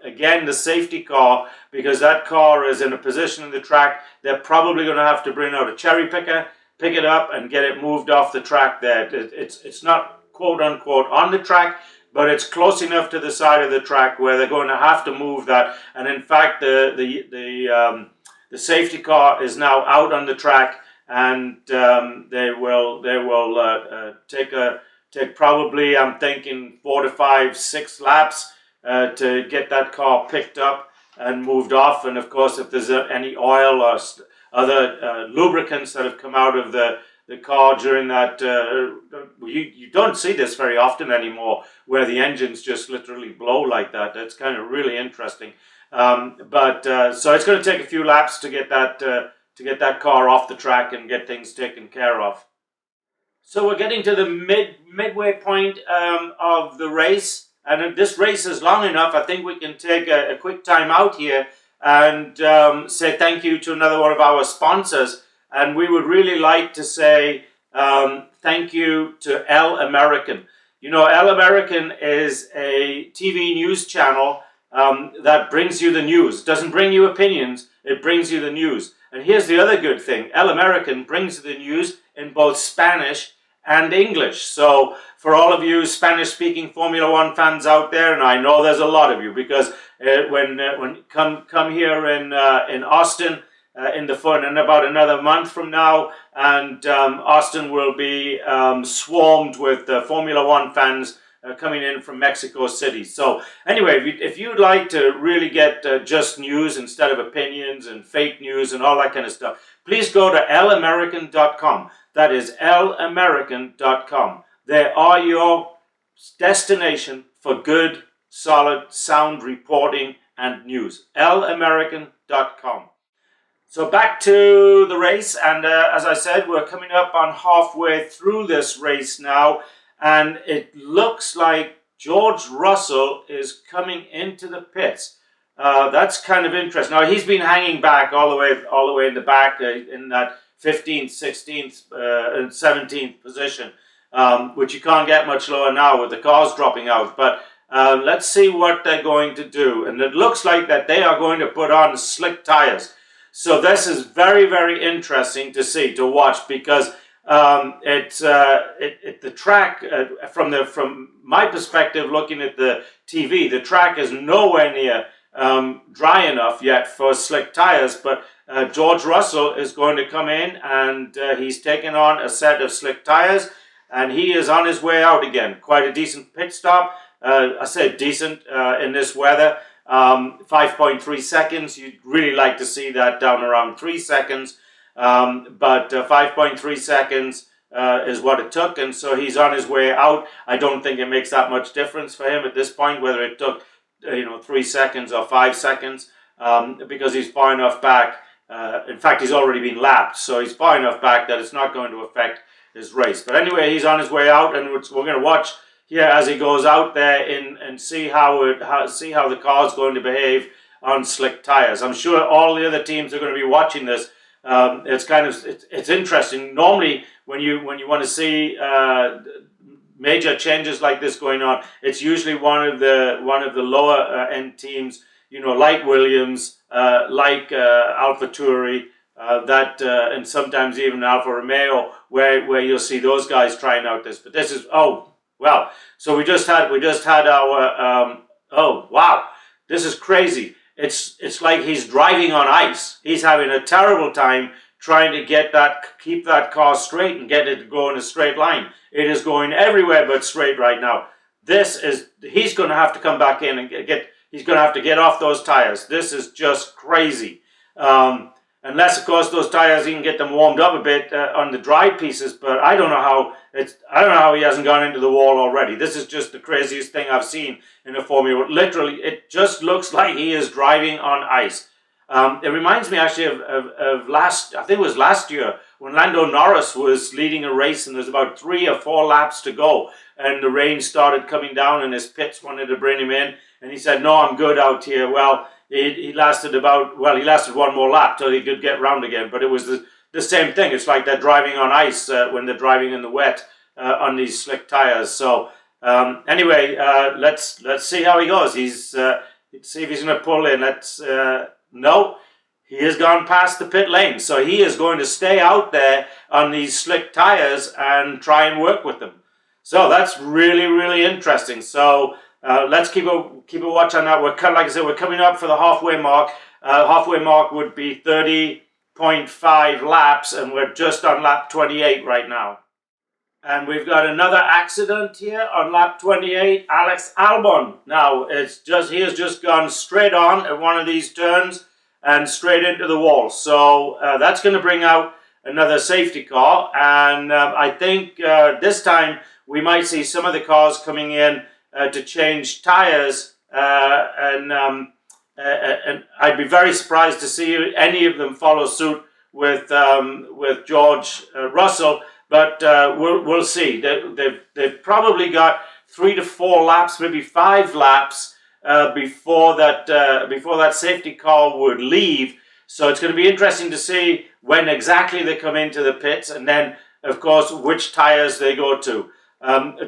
again the safety car, because that car is in a position in the track they're probably going to have to bring out a cherry picker, pick it up and get it moved off the track there. It's not quote unquote on the track, but it's close enough to the side of the track where they're going to have to move that. And in fact, the safety car is now out on the track, and they will take probably, I'm thinking, 4 to 5, 6 laps to get that car picked up and moved off. And of course, if there's any oil or other lubricants that have come out of the car during that, you don't see this very often anymore, where the engines just literally blow like that. That's kind of really interesting. So it's going to take a few laps to get that car off the track and get things taken care of. So we're getting to the midway point of the race, and if this race is long enough, I think we can take a quick time out here and say thank you to another one of our sponsors. And we would really like to say thank you to El American. You know, El American is a TV news channel that brings you the news. It doesn't bring you opinions, it brings you the news. And here's the other good thing. El American brings the news in both Spanish and English. So for all of you Spanish-speaking Formula One fans out there, and I know there's a lot of you, because when come here in Austin, in about another month from now, and Austin will be swarmed with Formula One fans coming in from Mexico City. So anyway, if you'd like to really get just news instead of opinions and fake news and all that kind of stuff, please go to elamerican.com. That is elamerican.com. They are your destination for good, solid, sound reporting and news. elamerican.com. So back to the race, and as I said, we're coming up on halfway through this race now, and it looks like George Russell is coming into the pits. That's kind of interesting. Now, he's been hanging back all the way in the back in that 15th, 16th, and 17th position, which you can't get much lower now with the cars dropping out. But let's see what they're going to do. And it looks like that they are going to put on slick tires. So this is very, very interesting to see, to watch, because the track, from my perspective, looking at the TV, the track is nowhere near dry enough yet for slick tires. But George Russell is going to come in, and he's taken on a set of slick tires, and he is on his way out again. Quite a decent pit stop. I said decent in this weather. 5.3 seconds. You'd really like to see that down around 3 seconds, but 5.3 seconds is what it took, and so he's on his way out. I don't think it makes that much difference for him at this point whether it took 3 seconds or 5 seconds, because he's far enough back. In fact, he's already been lapped, so he's far enough back that it's not going to affect his race. But anyway, he's on his way out, and we're going to watch here as he goes out there and see how the car's going to behave on slick tires. I'm sure all the other teams are going to be watching this. It's interesting. Normally, when you want to see major changes like this going on, it's usually one of the lower end teams, like Williams, like AlphaTauri, and sometimes even Alfa Romeo, where you'll see those guys trying out this. But this is so we just had our oh wow, this is crazy. it's like he's driving on ice. He's having a terrible time trying to keep that car straight and get it to go in a straight line. It is going everywhere but straight right now. He's going to have to come back in and he's going to have to get off those tires. This is just crazy. Unless, of course, those tires, you can get them warmed up a bit on the dry pieces, but I don't know how he hasn't gone into the wall already. This is just the craziest thing I've seen in a Formula 1. Literally, it just looks like he is driving on ice. It reminds me actually of I think it was last year, when Lando Norris was leading a race and there's about 3 or 4 laps to go, and the rain started coming down and his pits wanted to bring him in, and he said, "No, I'm good out here." Well, he lasted one more lap till he could get round again, but it was the same thing. It's like they're driving on ice when they're driving in the wet on these slick tires. So anyway, let's see how he goes. Let's see if he's going to pull in. No, he has gone past the pit lane, so he is going to stay out there on these slick tires and try and work with them. So that's really, really interesting. So let's keep a watch on that. Like I said, we're coming up for the halfway mark. Halfway mark would be 30.5 laps, and we're just on lap 28 right now. And we've got another accident here on lap 28. Alex Albon. Now, he has just gone straight on at one of these turns and straight into the wall. So that's going to bring out another safety car. And I think this time we might see some of the cars coming in to change tires. And I'd be very surprised to see any of them follow suit with George Russell. But we'll see. They've probably got 3 to 4 laps, maybe 5 laps before that safety car would leave. So it's going to be interesting to see when exactly they come into the pits, and then, of course, which tires they go to.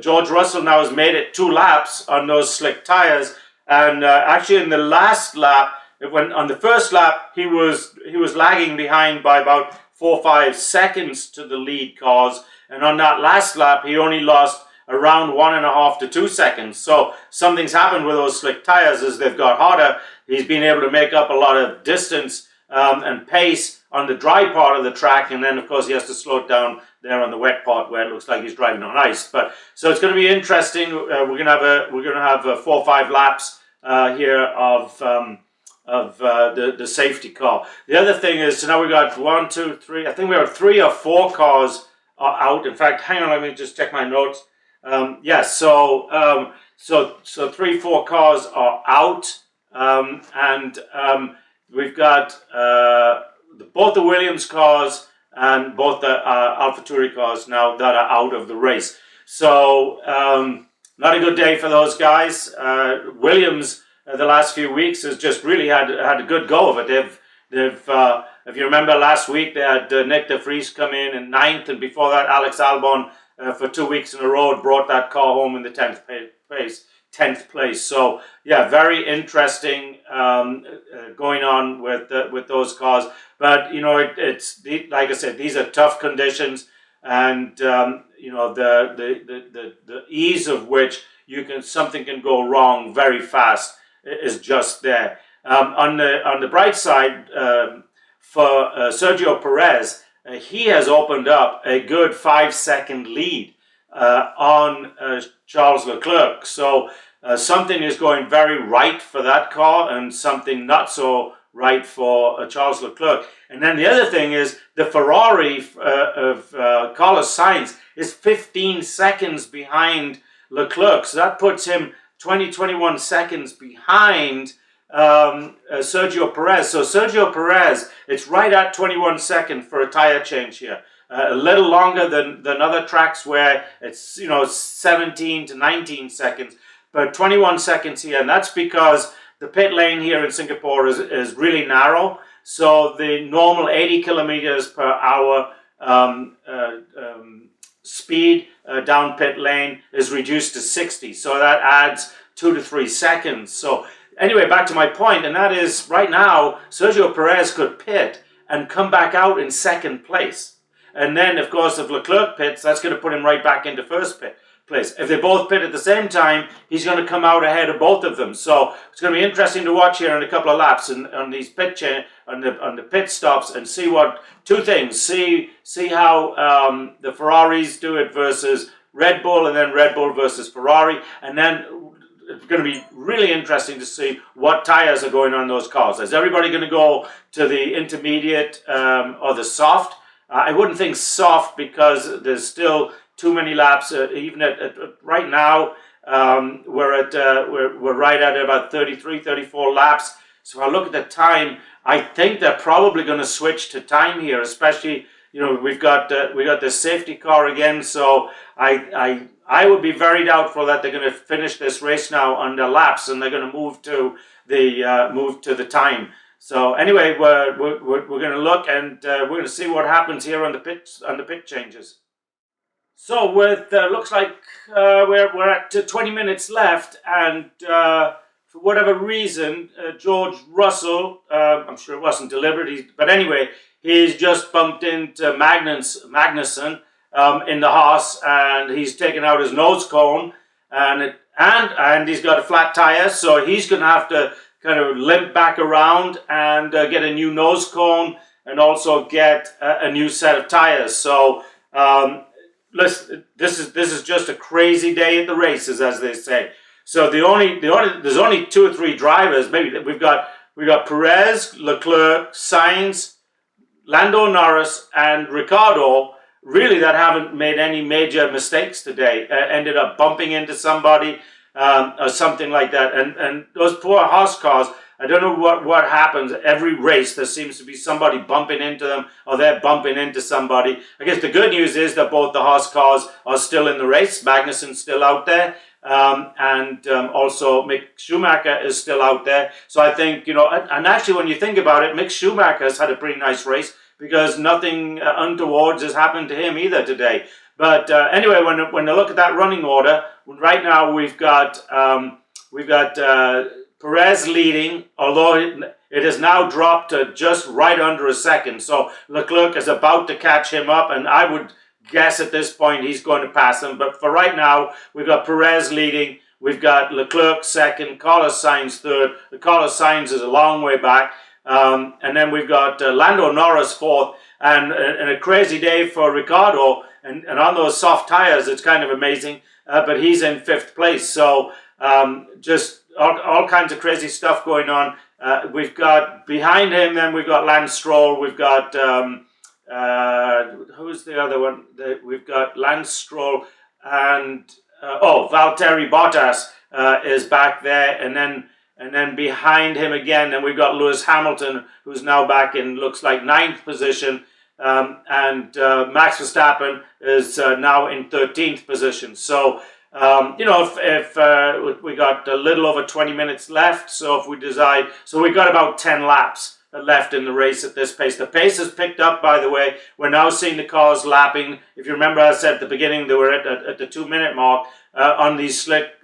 George Russell now has made it 2 laps on those slick tires, and actually in the last lap, on the first lap, he was lagging behind by about 4 or 5 seconds to the lead cars, and on that last lap he only lost around 1.5 to 2 seconds. So something's happened with those slick tires as they've got hotter. He's been able to make up a lot of distance and pace on the dry part of the track, and then of course he has to slow it down there on the wet part where it looks like he's driving on ice. But so it's going to be interesting. We're going to have 4 or 5 laps here of the safety car. The other thing is, so now we got 1, 2, 3. I think we have 3 or 4 cars out. In fact, hang on, let me just check my notes. Yes, so 3, 4 cars are out, and we've got both the Williams cars and both the AlphaTauri cars now that are out of the race. So not a good day for those guys. Williams, the last few weeks, has just really had a good go of it. They've if you remember last week, they had Nick de Vries come in 9th, and before that, Alex Albon for 2 weeks in a row brought that car home in the 10th place. So yeah, very interesting going on with those cars. But you know, it's like I said, these are tough conditions, and you know, the ease of which something can go wrong very fast is just there. On the bright side, for Sergio Perez, he has opened up a good 5-second lead on Charles Leclerc. So something is going very right for that car, and something not so right for Charles Leclerc. And then the other thing is the Ferrari of Carlos Sainz is 15 seconds behind Leclerc. So that puts him 21 seconds behind Sergio Perez. So Sergio Perez, it's right at 21 seconds for a tire change here. A little longer than other tracks where it's 17 to 19 seconds, but 21 seconds here, and that's because the pit lane here in Singapore is really narrow. So the normal 80 kilometers per hour speed down pit lane is reduced to 60. So that adds 2 to 3 seconds. So anyway, back to my point, and that is right now, Sergio Perez could pit and come back out in 2nd place. And then, of course, if Leclerc pits, that's going to put him right back into 1st place. If they both pit at the same time, he's going to come out ahead of both of them. So it's going to be interesting to watch here in a couple of laps on these on the pit stops and see what two things. See how the Ferraris do it versus Red Bull, and then Red Bull versus Ferrari, and then it's going to be really interesting to see what tires are going on those cars. Is everybody going to go to the intermediate or the soft? I wouldn't think soft because there's still too many laps. Even at right now, we're right at about 33, 34 laps. So if I look at the time, I think they're probably going to switch to time here, especially. We've got the safety car again, so I would be very doubtful that they're going to finish this race now under laps, and they're going to move to the time. So anyway, we're going to look, and we're going to see what happens here on the pit changes. So with looks like we're at 20 minutes left, and for whatever reason, George Russell, I'm sure it wasn't deliberate, but anyway, he's just bumped into Magnussen in the Haas, and he's taken out his nose cone, and he's got a flat tire, so he's going to have to kind of limp back around and get a new nose cone, and also get a new set of tires. So listen, this is just a crazy day at the races, as they say. So there's only 2 or 3 drivers. Maybe we've got Perez, Leclerc, Sainz, Lando Norris, and Ricciardo, really, that haven't made any major mistakes today. Ended up bumping into somebody or something like that. And those poor Haas cars, I don't know what happens. Every race, there seems to be somebody bumping into them, or they're bumping into somebody. I guess the good news is that both the Haas cars are still in the race. Magnussen's still out there. And also Mick Schumacher is still out there. So I think, and actually when you think about it, Mick Schumacher has had a pretty nice race because nothing untoward has happened to him either today. But anyway, when I look at that running order, right now we've got Perez leading, although it has now dropped to just right under a second. So Leclerc is about to catch him up, and I would guess at this point he's going to pass him. But for right now, we've got Perez leading, we've got Leclerc second, Carlos Sainz third. The Carlos Sainz is a long way back. And then we've got Lando Norris fourth, and a crazy day for Ricciardo. And on those soft tires, it's kind of amazing. But he's in 5th place. So just all kinds of crazy stuff going on. We've got behind him, then we've got Lance Stroll. We've got who's the other one? We've got Lance Stroll and Valtteri Bottas is back there, and then behind him again, then we've got Lewis Hamilton, who's now back in looks like 9th position, and Max Verstappen is now in 13th position. So if we got a little over 20 minutes left, so if we decide, so we've got about 10 laps left in the race at this pace. The pace has picked up, by the way. We're now seeing the cars lapping. If you remember, I said at the beginning they were at the 2-minute mark on the slick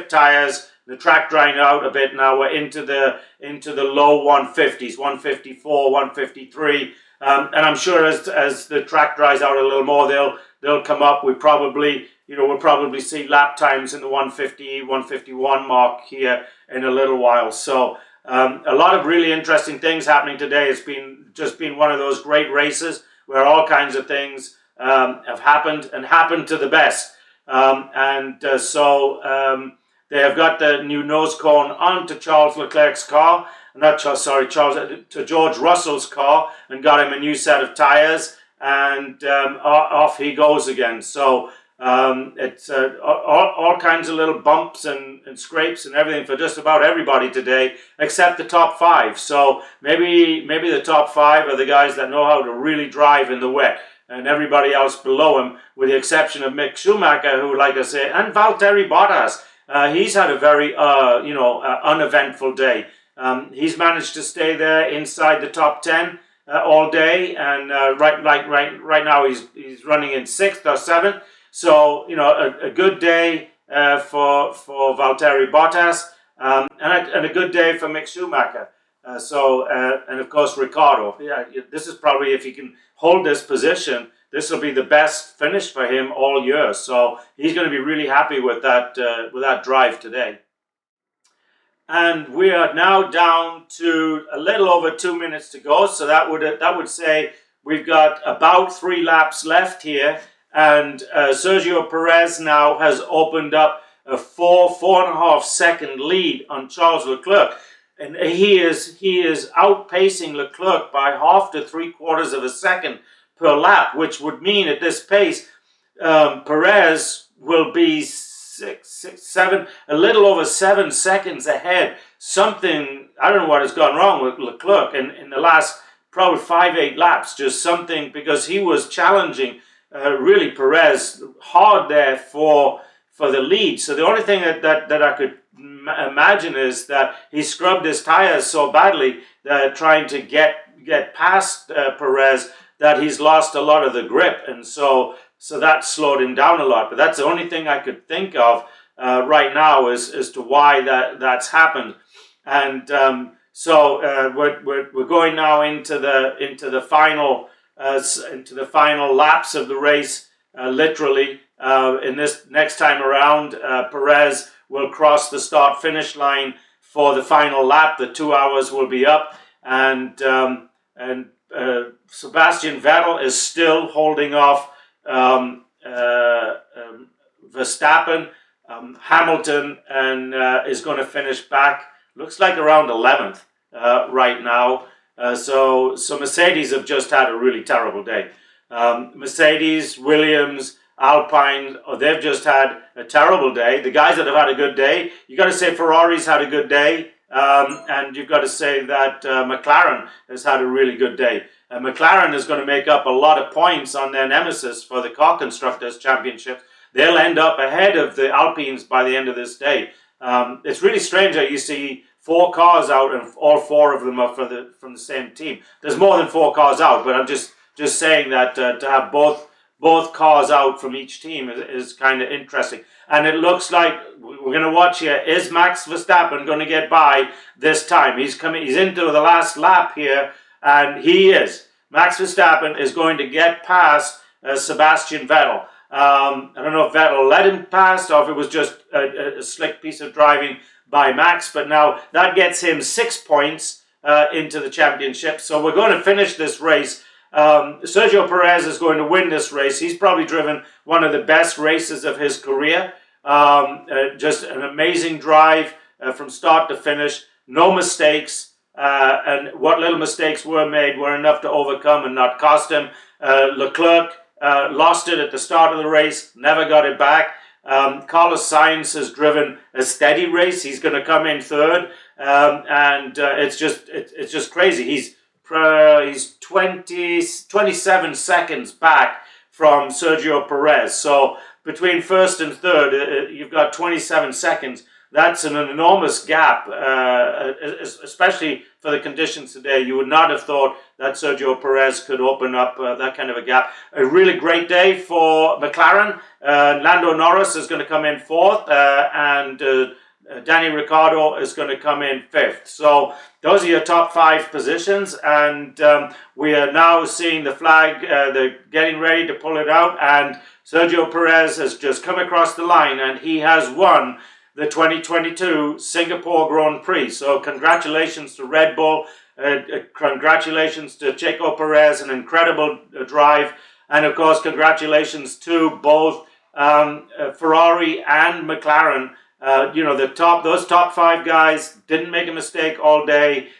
tires. The track drying out a bit now. We're into the low 150s, 154, 153, and I'm sure as the track dries out a little more, they'll come up. We'll probably see lap times in the 150, 151 mark here in a little while. So. A lot of really interesting things happening today. It's been one of those great races where all kinds of things have happened and happened to the best. So they have got the new nose cone onto Charles Leclerc's car, to George Russell's car, and got him a new set of tires, and off he goes again. So it's all kinds of little bumps and scrapes and everything for just about everybody today, except the top 5. So maybe the top 5 are the guys that know how to really drive in the wet, and everybody else below him, with the exception of Mick Schumacher, who, like I say, and Valtteri Bottas, he's had a very uneventful day. He's managed to stay there inside the top 10 all day, and right now he's running in 6th or 7th. So, a good day for Valtteri Bottas, and a good day for Mick Schumacher. And of course Ricciardo. Yeah, this is probably, if he can hold this position, this will be the best finish for him all year. So he's going to be really happy with that drive today. And we are now down to a little over 2 minutes to go. So that would say we've got about 3 laps left here. And Sergio Perez now has opened up a 4.5 second lead on Charles Leclerc. And he is outpacing Leclerc by 1/2 to 3/4 of a second per lap, which would mean at this pace, Perez will be 7, a little over 7 seconds ahead. Something, I don't know what has gone wrong with Leclerc in the last probably 5-8 laps, just something, because he was challenging really Perez hard there for the lead. So the only thing that I could imagine is that he scrubbed his tires so badly that trying to get past Perez that he's lost a lot of the grip, and so that slowed him down a lot. But that's the only thing I could think of right now as to why that's happened. And so we're going now into the final laps of the race, literally. In this next time around, Perez will cross the start-finish line for the final lap. The 2 hours will be up, and Sebastian Vettel is still holding off Verstappen. Hamilton and is going to finish back, looks like around 11th right now. So Mercedes have just had a really terrible day. Mercedes, Williams, Alpine, they've just had a terrible day. The guys that have had a good day, you got to say Ferrari's had a good day, and you've got to say that McLaren has had a really good day. McLaren is going to make up a lot of points on their nemesis for the Car Constructors' Championship. They'll end up ahead of the Alpines by the end of this day. It's really strange that you see 4 cars out and all 4 of them are from the same team. There's more than 4 cars out, but I'm just saying that to have both cars out from each team is kind of interesting. And it looks like we're going to watch here. Is Max Verstappen going to get by this time? He's into the last lap here, and he is. Max Verstappen is going to get past Sebastian Vettel. I don't know if Vettel let him pass or if it was just a slick piece of driving by Max, but now that gets him 6 points into the championship. So we're going to finish this race. Sergio Perez is going to win this race. He's probably driven one of the best races of his career. Just an amazing drive from start to finish. No mistakes. And what little mistakes were made were enough to overcome and not cost him. Leclerc lost it at the start of the race, never got it back. Carlos Sainz has driven a steady race. He's going to come in third. And it's just crazy. He's 27 seconds back from Sergio Perez. So between first and third, you've got 27 seconds. That's an enormous gap, especially for the conditions today. You would not have thought that Sergio Perez could open up that kind of a gap. A really great day for McLaren. Lando Norris is going to come in 4th, and Danny Ricciardo is going to come in 5th. So those are your top 5 positions, and we are now seeing the flag. They're getting ready to pull it out, and Sergio Perez has just come across the line, and he has won the 2022 Singapore Grand Prix. So congratulations to Red Bull, congratulations to Checo Perez, an incredible drive, and of course congratulations to both Ferrari and McLaren. Those top 5 guys didn't make a mistake all day,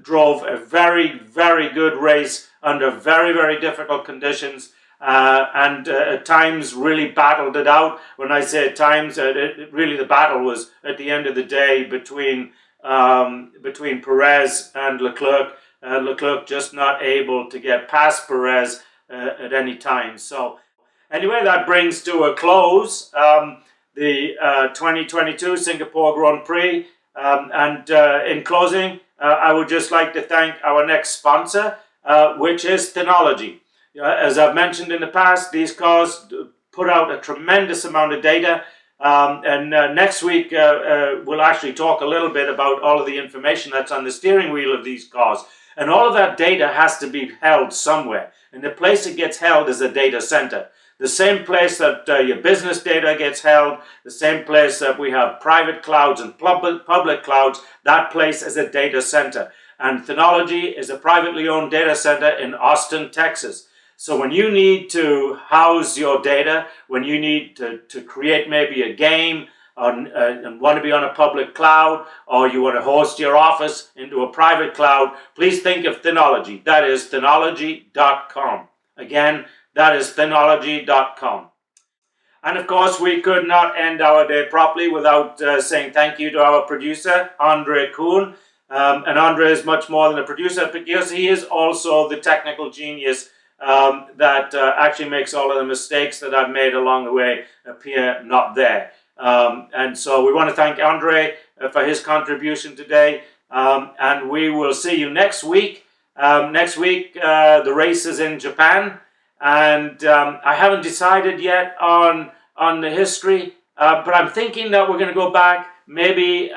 drove a very, very good race under very, very difficult conditions, and at times really battled it out. When I say at times, really the battle was at the end of the day between Perez and Leclerc. Leclerc just not able to get past Perez at any time. So anyway, that brings to a close the 2022 Singapore Grand Prix. And in closing, I would just like to thank our next sponsor, which is Thenology. As I've mentioned in the past, these cars put out a tremendous amount of data. And next week, we'll actually talk a little bit about all of the information that's on the steering wheel of these cars. And all of that data has to be held somewhere. And the place it gets held is a data center. The same place that your business data gets held, the same place that we have private clouds and public clouds, that place is a data center. And Thenology is a privately owned data center in Austin, Texas. So when you need to house your data, when you need to create maybe a game and want to be on a public cloud, or you want to host your office into a private cloud, please think of Thenology. That is Thenology.com. Again, that is Thenology.com. And of course, we could not end our day properly without saying thank you to our producer, Andre Kuhn. And Andre is much more than a producer because he is also the technical genius that actually makes all of the mistakes that I've made along the way appear not there. And so we want to thank Andre for his contribution today. And we will see you next week. Next week, the race is in Japan. And I haven't decided yet on the history, but I'm thinking that we're going to go back maybe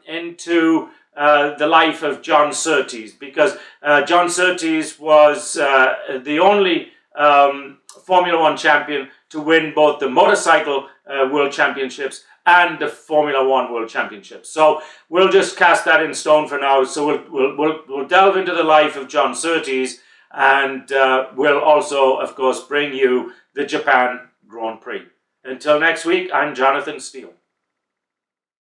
into the life of John Surtees, because John Surtees was the only Formula One champion to win both the motorcycle World Championships and the Formula One World Championships. So we'll just cast that in stone for now. So we'll delve into the life of John Surtees, and we'll also, of course, bring you the Japan Grand Prix. Until next week, I'm Jonathan Steele.